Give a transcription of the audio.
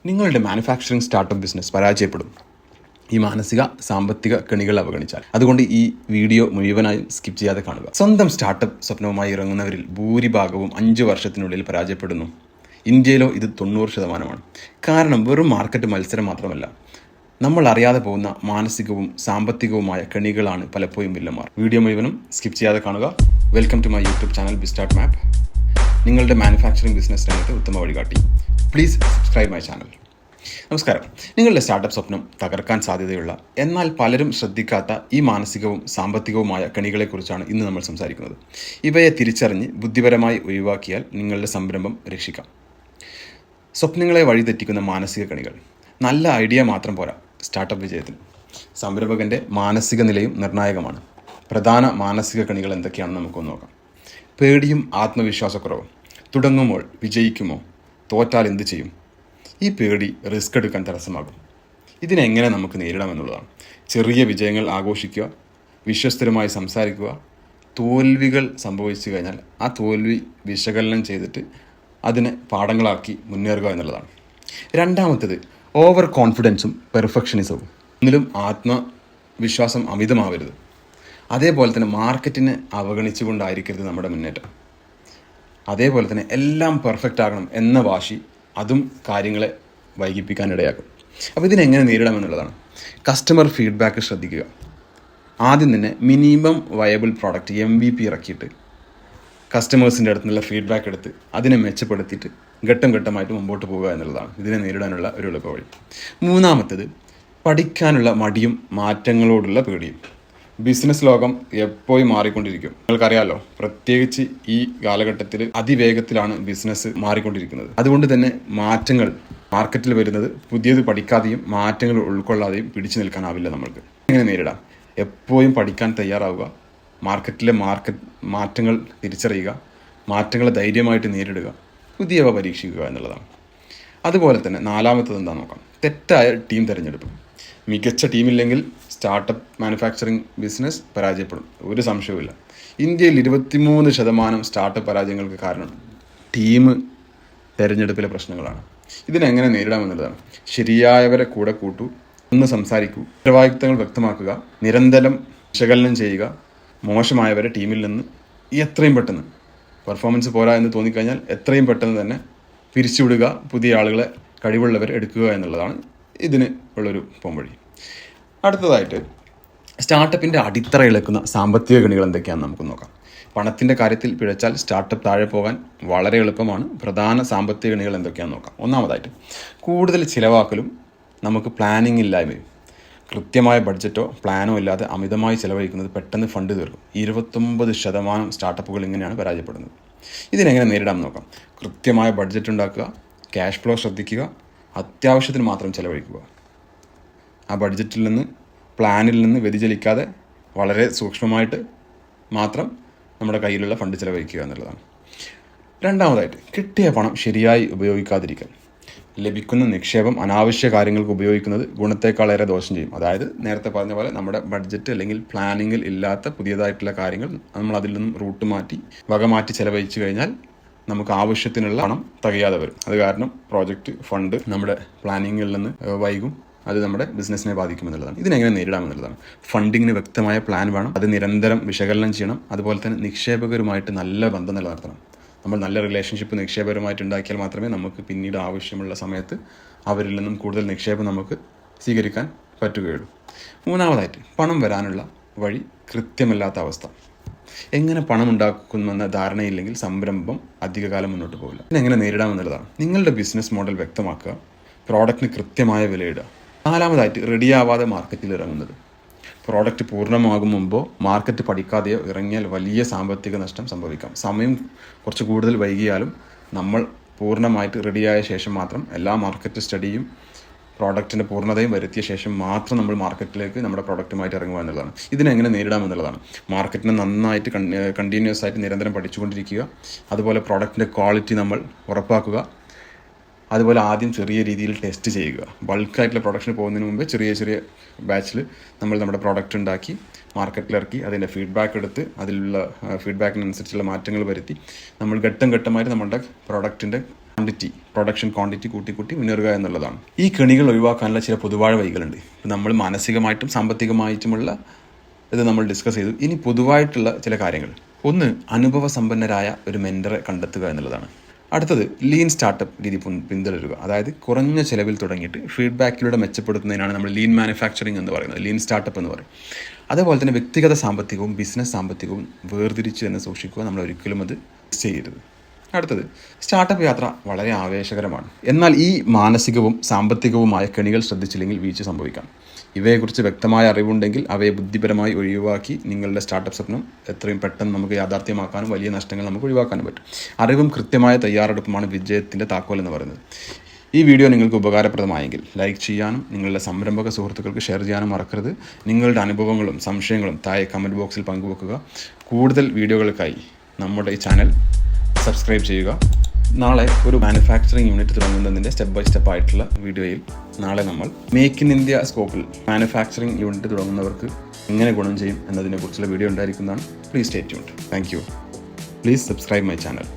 നിങ്ങളുടെ manufacturing startup business പരാജയപ്പെടും ഈ മാനസിക സാമ്പത്തിക കെണികൾ അവഗണിച്ചാൽ. അതുകൊണ്ട് ഈ വീഡിയോ മുഴുവനായും സ്കിപ്പ് ചെയ്യാതെ കാണുക. സ്വന്തം സ്റ്റാർട്ടപ്പ് സ്വപ്നവുമായി ഇറങ്ങുന്നവരിൽ ഭൂരിഭാഗവും 5 വർഷത്തിനുള്ളിൽ പരാജയപ്പെടുന്നു. ഇന്ത്യയിലോ ഇത് 90%. കാരണം വെറും മാർക്കറ്റ് മത്സരം മാത്രമല്ല, നമ്മൾ അറിയാതെ പോകുന്ന മാനസികവും സാമ്പത്തികവുമായ കെണികളാണ് പലപ്പോഴും വില്ലന്മാർ. വീഡിയോ മുഴുവനും സ്കിപ്പ് ചെയ്യാതെ കാണുക. Welcome to my YouTube channel ബിസ്റ്റാർട്ട് മാപ്പ്, നിങ്ങളുടെ മാനുഫാക്ചറിങ് ബിസിനസ് രംഗത്ത് ഉത്തമ വഴികാട്ടി. Please subscribe my channel. നമസ്കാരം. നിങ്ങളുടെ സ്റ്റാർട്ടപ്പ് സ്വപ്നം തകർക്കാൻ സാധ്യതയുള്ള എന്നാൽ പലരും ശ്രദ്ധിക്കാത്ത ഈ മാനസികവും സാമ്പത്തികവുമായ കെണികളെക്കുറിച്ചാണ് ഇന്ന് നമ്മൾ സംസാരിക്കുന്നത്. ഇവയെ തിരിച്ചറിഞ്ഞ് ബുദ്ധിപരമായി ഒഴിവാക്കിയാൽ നിങ്ങളുടെ സംരംഭം രക്ഷിക്കാം. സ്വപ്നങ്ങളെ വഴിതെറ്റിക്കുന്ന മാനസിക കെണികൾ. നല്ല ഐഡിയ മാത്രം പോരാ സ്റ്റാർട്ടപ്പ് വിജയത്തിന്. സംരംഭകൻ്റെ മാനസിക നിലയും നിർണായകമാണ്. പ്രധാന മാനസിക കെണികൾ എന്തൊക്കെയാണെന്ന് നമുക്കൊന്ന് നോക്കാം. പേടിയും ആത്മവിശ്വാസക്കുറവും. തുടങ്ങുമ്പോൾ വിജയിക്കുമോ, തോറ്റാൽ എന്ത് ചെയ്യും? ഈ പേടി റിസ്ക് എടുക്കാൻ തടസ്സമാകും. ഇതിനെങ്ങനെ നമുക്ക് നേരിടാമെന്നുള്ളതാണ്. ചെറിയ വിജയങ്ങൾ ആഘോഷിക്കുക, വിശ്വസ്തരുമായി സംസാരിക്കുക. തോൽവികൾ സംഭവിച്ചു കഴിഞ്ഞാൽ ആ തോൽവി വിശകലനം ചെയ്തിട്ട് അതിനെ പാഠങ്ങളാക്കി മുന്നേറുക എന്നുള്ളതാണ്. രണ്ടാമത്തേത് ഓവർ കോൺഫിഡൻസും പെർഫെക്ഷനിസവും. ഒന്നിലും ആത്മവിശ്വാസം അമിതമാവരുത്. അതേപോലെ തന്നെ മാർക്കറ്റിനെ അവഗണിച്ചുകൊണ്ടായിരിക്കരുത് നമ്മുടെ മുന്നേറ്റം. അതേപോലെ തന്നെ എല്ലാം പെർഫെക്റ്റ് ആകണം എന്ന വാശി അതും കാര്യങ്ങളെ വൈകിപ്പിക്കാനിടയാക്കും. അപ്പോൾ ഇതിനെങ്ങനെ നേരിടാമെന്നുള്ളതാണ്. കസ്റ്റമർ ഫീഡ്ബാക്ക് ശ്രദ്ധിക്കുക. ആദ്യം തന്നെ മിനിമം വയബിൾ പ്രോഡക്റ്റ് MVP ഇറക്കിയിട്ട് കസ്റ്റമേഴ്സിൻ്റെ അടുത്ത് നിന്നുള്ള ഫീഡ്ബാക്ക് എടുത്ത് അതിനെ മെച്ചപ്പെടുത്തിയിട്ട് ഘട്ടം ഘട്ടമായിട്ട് മുമ്പോട്ട് പോകുക എന്നുള്ളതാണ് ഇതിനെ നേരിടാനുള്ള ഒരു എളുപ്പവഴി. മൂന്നാമത്തേത് പഠിക്കാനുള്ള മടിയും മാറ്റങ്ങളോടുള്ള പേടിയും. ബിസിനസ് ലോകം എപ്പോഴും മാറിക്കൊണ്ടിരിക്കും. നിങ്ങൾക്കറിയാലോ, പ്രത്യേകിച്ച് ഈ കാലഘട്ടത്തിൽ അതിവേഗത്തിലാണ് ബിസിനസ് മാറിക്കൊണ്ടിരിക്കുന്നത്. അതുകൊണ്ട് തന്നെ മാറ്റങ്ങൾ മാർക്കറ്റിൽ വരുന്നത് പുതിയത് പഠിക്കാതെയും മാറ്റങ്ങൾ ഉൾക്കൊള്ളാതെയും പിടിച്ചു നിൽക്കാനാവില്ല നമ്മൾക്ക്. എങ്ങനെ നേരിടാം? എപ്പോഴും പഠിക്കാൻ തയ്യാറാവുക, മാർക്കറ്റിലെ മാറ്റങ്ങൾ തിരിച്ചറിയുക, മാറ്റങ്ങളെ ധൈര്യമായിട്ട് നേരിടുക, പുതിയവ പരീക്ഷിക്കുക എന്നുള്ളതാണ്. അതുപോലെ തന്നെ നാലാമത്തത് എന്താണെന്ന് നോക്കാം. തെറ്റായ ടീം തിരഞ്ഞെടുപ്പ്. മികച്ച ടീമില്ലെങ്കിൽ സ്റ്റാർട്ടപ്പ് മാനുഫാക്ചറിങ് ബിസിനസ് പരാജയപ്പെടും, ഒരു സംശയവുമില്ല. ഇന്ത്യയിൽ 23% സ്റ്റാർട്ടപ്പ് പരാജയങ്ങൾക്ക് കാരണം ടീം തിരഞ്ഞെടുപ്പിലെ പ്രശ്നങ്ങളാണ്. ഇതിനെങ്ങനെ നേരിടാമെന്നുള്ളതാണ്. ശരിയായവരെ കൂടെ കൂട്ടൂ, ഒന്ന് സംസാരിക്കൂ, ഉത്തരവാദിത്തങ്ങൾ വ്യക്തമാക്കുക, നിരന്തരം വിശകലനം ചെയ്യുക. മോശമായവരെ ടീമിൽ നിന്ന് എത്രയും പെട്ടെന്ന്, പെർഫോമൻസ് പോരാ എന്ന് തോന്നിക്കഴിഞ്ഞാൽ എത്രയും പെട്ടെന്ന് തന്നെ പിരിച്ചുവിടുക, പുതിയ ആളുകളെ കഴിവുള്ളവരെ എടുക്കുക എന്നുള്ളതാണ് ഇതിന് ഉള്ളൊരു പോംവഴി. അടുത്തതായിട്ട് സ്റ്റാർട്ടപ്പിൻ്റെ അടിത്തറ ഇളക്കുന്ന സാമ്പത്തിക കെണികൾ എന്തൊക്കെയാണെന്ന് നമുക്ക് നോക്കാം. പണത്തിൻ്റെ കാര്യത്തിൽ പിഴച്ചാൽ സ്റ്റാർട്ടപ്പ് താഴെ പോകാൻ വളരെ എളുപ്പമാണ്. പ്രധാന സാമ്പത്തിക കെണികൾ എന്തൊക്കെയാണെന്ന് നോക്കാം. ഒന്നാമതായിട്ട് കൂടുതൽ ചിലവാക്കലും നമുക്ക് പ്ലാനിങ് ഇല്ലായ്മയും. കൃത്യമായ ബഡ്ജറ്റോ പ്ലാനോ ഇല്ലാതെ അമിതമായി ചിലവഴിക്കുന്നത് പെട്ടെന്ന് ഫണ്ട് തീർക്കും. 29% സ്റ്റാർട്ടപ്പുകൾ ഇങ്ങനെയാണ് പരാജയപ്പെടുന്നത്. ഇതിനെങ്ങനെ നേരിടാമെന്ന് നോക്കാം. കൃത്യമായ ബഡ്ജറ്റ് ഉണ്ടാക്കുക, ക്യാഷ് ഫ്ലോ ശ്രദ്ധിക്കുക, അത്യാവശ്യത്തിന് മാത്രം ചിലവഴിക്കുക. ആ ബഡ്ജറ്റിൽ നിന്ന് പ്ലാനിൽ നിന്ന് വ്യതിചലിക്കാതെ വളരെ സൂക്ഷ്മമായിട്ട് മാത്രം നമ്മുടെ കയ്യിലുള്ള ഫണ്ട് ചിലവഴിക്കുക എന്നുള്ളതാണ്. രണ്ടാമതായിട്ട് കിട്ടിയ പണം ശരിയായി ഉപയോഗിക്കാതിരിക്കൽ. ലഭിക്കുന്ന നിക്ഷേപം അനാവശ്യ കാര്യങ്ങൾക്ക് ഉപയോഗിക്കുന്നത് ഗുണത്തേക്കാളേറെ ദോഷം ചെയ്യും. അതായത് നേരത്തെ പറഞ്ഞ പോലെ നമ്മുടെ ബഡ്ജറ്റ് അല്ലെങ്കിൽ പ്ലാനിങ്ങിൽ ഇല്ലാത്ത പുതിയതായിട്ടുള്ള കാര്യങ്ങൾ നമ്മൾ അതിൽ നിന്നും റൂട്ട് മാറ്റി വകമാറ്റി ചിലവഴിച്ചു കഴിഞ്ഞാൽ നമുക്ക് ആവശ്യത്തിനുള്ള പണം തികയാതെ വരും. അത് കാരണം പ്രോജക്റ്റ് ഫണ്ട് നമ്മുടെ പ്ലാനിങ്ങിൽ നിന്ന് വൈകും. അത് നമ്മുടെ ബിസിനസ്സിനെ ബാധിക്കുമെന്നുള്ളതാണ്. ഇതിനെങ്ങനെ നേരിടാമെന്നുള്ളതാണ്. ഫണ്ടിങ്ങിന് വ്യക്തമായ പ്ലാൻ വേണം, അത് നിരന്തരം വിശകലനം ചെയ്യണം. അതുപോലെ തന്നെ നിക്ഷേപകരുമായിട്ട് നല്ല ബന്ധം നിലനിർത്തണം. നമ്മൾ നല്ല റിലേഷൻഷിപ്പ് നിക്ഷേപകരുമായിട്ട് ഉണ്ടാക്കിയാൽ മാത്രമേ നമുക്ക് പിന്നീട് ആവശ്യമുള്ള സമയത്ത് അവരിൽ നിന്നും കൂടുതൽ നിക്ഷേപം നമുക്ക് സ്വീകരിക്കാൻ പറ്റുകയുള്ളൂ. മൂന്നാമതായിട്ട് പണം വരാനുള്ള വഴി കൃത്യമല്ലാത്ത അവസ്ഥ. എങ്ങനെ പണം ഉണ്ടാക്കുമെന്ന ധാരണയില്ലെങ്കിൽ സംരംഭം അധികകാലം മുന്നോട്ട് പോകില്ല. ഇതിനെങ്ങനെ നേരിടാമെന്നുള്ളതാണ്. നിങ്ങളുടെ ബിസിനസ് മോഡൽ വ്യക്തമാക്കുക, പ്രോഡക്റ്റിന് കൃത്യമായ വിലയിടുക. നാലാമതായിട്ട് റെഡിയാവാതെ മാർക്കറ്റിൽ ഇറങ്ങുന്നത്. പ്രോഡക്റ്റ് പൂർണ്ണമാകും മുമ്പോ മാർക്കറ്റ് പഠിക്കാതെയോ ഇറങ്ങിയാൽ വലിയ സാമ്പത്തിക നഷ്ടം സംഭവിക്കാം. സമയം കുറച്ച് കൂടുതൽ വൈകിയാലും നമ്മൾ പൂർണ്ണമായിട്ട് റെഡിയായ ശേഷം മാത്രം എല്ലാ മാർക്കറ്റ് സ്റ്റഡിയും പ്രോഡക്റ്റിൻ്റെ പൂർണ്ണതയും വരുത്തിയ ശേഷം മാത്രം നമ്മൾ മാർക്കറ്റിലേക്ക് നമ്മുടെ പ്രോഡക്റ്റുമായിട്ട് ഇറങ്ങുക എന്നുള്ളതാണ്. ഇതിനെങ്ങനെ നേരിടാമെന്നുള്ളതാണ്. മാർക്കറ്റിനെ നന്നായിട്ട് കണ്ടിന്യൂസ് ആയിട്ട് നിരന്തരം പഠിച്ചുകൊണ്ടിരിക്കുക. അതുപോലെ പ്രോഡക്റ്റിൻ്റെ ക്വാളിറ്റി നമ്മൾ ഉറപ്പാക്കുക. അതുപോലെ ആദ്യം ചെറിയ രീതിയിൽ ടെസ്റ്റ് ചെയ്യുക. ബൾക്കായിട്ടുള്ള പ്രൊഡക്ഷന് പോകുന്നതിന് മുമ്പ് ചെറിയ ചെറിയ ബാച്ചിൽ നമ്മൾ നമ്മുടെ പ്രോഡക്റ്റ് ഉണ്ടാക്കി മാർക്കറ്റിലിറക്കി അതിൻ്റെ ഫീഡ്ബാക്ക് എടുത്ത് അതിലുള്ള ഫീഡ്ബാക്കിനനുസരിച്ചുള്ള മാറ്റങ്ങൾ വരുത്തി നമ്മൾ ഘട്ടം ഘട്ടമായിട്ട് നമ്മളുടെ പ്രോഡക്റ്റിൻ്റെ പ്രൊഡക്ഷൻ ക്വാണ്ടിറ്റി കൂട്ടി മുന്നേറുക എന്നുള്ളതാണ്. ഈ കെണികൾ ഒഴിവാക്കാനുള്ള ചില പൊതുവായ വഴികളുണ്ട്. നമ്മൾ മാനസികമായിട്ടും സാമ്പത്തികമായിട്ടുമുള്ള ഇത് നമ്മൾ ഡിസ്കസ് ചെയ്തു. ഇനി പൊതുവായിട്ടുള്ള ചില കാര്യങ്ങൾ. ഒന്ന്, അനുഭവ സമ്പന്നരായ ഒരു മെൻറ്ററെ കണ്ടെത്തുക എന്നുള്ളതാണ്. അടുത്തത്, ലീൻ സ്റ്റാർട്ടപ്പ് രീതി പിന്തുടരുക. അതായത് കുറഞ്ഞ ചിലവിൽ തുടങ്ങിയിട്ട് ഫീഡ്ബാക്കിലൂടെ മെച്ചപ്പെടുത്തുന്നതിനാണ് നമ്മൾ ലീൻ മാനുഫാക്ചറിങ് എന്ന് പറയുന്നത്, ലീൻ സ്റ്റാർട്ടപ്പ് എന്ന് പറയും. അതേപോലെ തന്നെ വ്യക്തിഗത സാമ്പത്തികവും ബിസിനസ് സാമ്പത്തികവും വേർതിരിച്ച് തന്നെ സൂക്ഷിക്കുക. നമ്മൾ ഒരിക്കലും അത് ചെയ്യരുത്. അടുത്തത്, സ്റ്റാർട്ടപ്പ് യാത്ര വളരെ ആവേശകരമാണ്. എന്നാൽ ഈ മാനസികവും സാമ്പത്തികവുമായ കെണികൾ ശ്രദ്ധിച്ചില്ലെങ്കിൽ വീഴ്ച സംഭവിക്കാം. ഇവയെക്കുറിച്ച് വ്യക്തമായ അറിവുണ്ടെങ്കിൽ അവയെ ബുദ്ധിപരമായി ഒഴിവാക്കി നിങ്ങളുടെ സ്റ്റാർട്ടപ്പ് സ്വപ്നം എത്രയും പെട്ടെന്ന് നമുക്ക് യാഥാർത്ഥ്യമാക്കാനും വലിയ നഷ്ടങ്ങൾ നമുക്ക് ഒഴിവാക്കാനും പറ്റും. അറിവും കൃത്യമായ തയ്യാറെടുപ്പുമാണ് വിജയത്തിൻ്റെ താക്കോൽ എന്ന് പറയുന്നത്. ഈ വീഡിയോ നിങ്ങൾക്ക് ഉപകാരപ്രദമായെങ്കിൽ ലൈക്ക് ചെയ്യാനും നിങ്ങളുടെ സംരംഭക സുഹൃത്തുക്കൾക്ക് ഷെയർ ചെയ്യാനും മറക്കരുത്. നിങ്ങളുടെ അനുഭവങ്ങളും സംശയങ്ങളും താഴെ കമൻറ്റ് ബോക്സിൽ പങ്കുവെക്കുക. കൂടുതൽ വീഡിയോകൾക്കായി നമ്മുടെ ഈ ചാനൽ സബ്സ്ക്രൈബ് ചെയ്യുക. നാളെ ഒരു മാനുഫാക്ചറിങ് യൂണിറ്റ് തുടങ്ങുന്നതിൻ്റെ സ്റ്റെപ്പ് ബൈ സ്റ്റെപ്പ് ആയിട്ടുള്ള വീഡിയോയിൽ നാളെ നമ്മൾ മേക്ക് ഇൻ ഇന്ത്യ സ്കോപ്പിൽ മാനുഫാക്ചറിങ് യൂണിറ്റ് തുടങ്ങുന്നവർക്ക് എങ്ങനെ ഗുണം ചെയ്യും എന്നതിനെക്കുറിച്ചുള്ള വീഡിയോ ഉണ്ടായിരിക്കുന്നതാണ്. Please stay tuned. Thank you. Please subscribe my channel.